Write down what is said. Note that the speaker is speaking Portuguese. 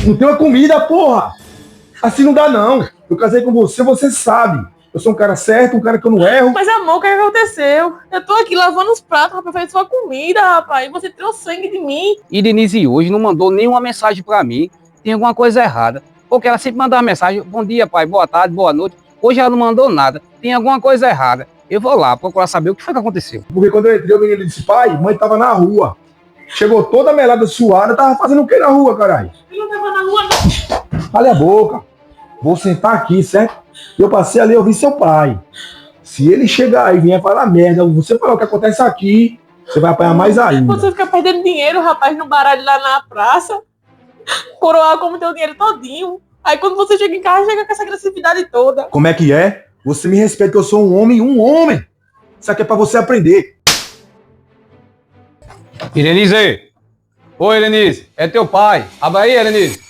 Não tem uma comida, porra! Assim não dá, não. Eu casei com você, você sabe. Eu sou um cara certo, um cara que eu não erro. Mas, amor, o que aconteceu? Eu tô aqui lavando os pratos, rapaz, fazendo sua comida, rapaz. E você tirou sangue de mim. E Denise hoje não mandou nenhuma mensagem pra mim. Tem alguma coisa errada. Porque ela sempre manda uma mensagem, bom dia, pai, boa tarde, boa noite. Hoje ela não mandou nada. Tem alguma coisa errada. Eu vou lá procurar saber o que foi que aconteceu. Porque quando eu entrei, o menino disse, pai, mãe tava na rua. Chegou toda melada, suada, tava fazendo o que na rua, caralho? Ele não tava na rua, não. Cala a boca. Vou sentar aqui, certo? Eu passei ali, eu vi seu pai. Se ele chegar e vier falar merda, você falar o que acontece aqui, você vai apanhar mais ainda. Você fica perdendo dinheiro, rapaz, no baralho lá na praça. Coroar como teu dinheiro todinho. Aí quando você chega em casa, chega com essa agressividade toda. Como é que é? Você me respeita que eu sou um homem, um homem. Isso aqui é pra você aprender. E Denise! Oi, Denise, é teu pai. Abra aí, Denise.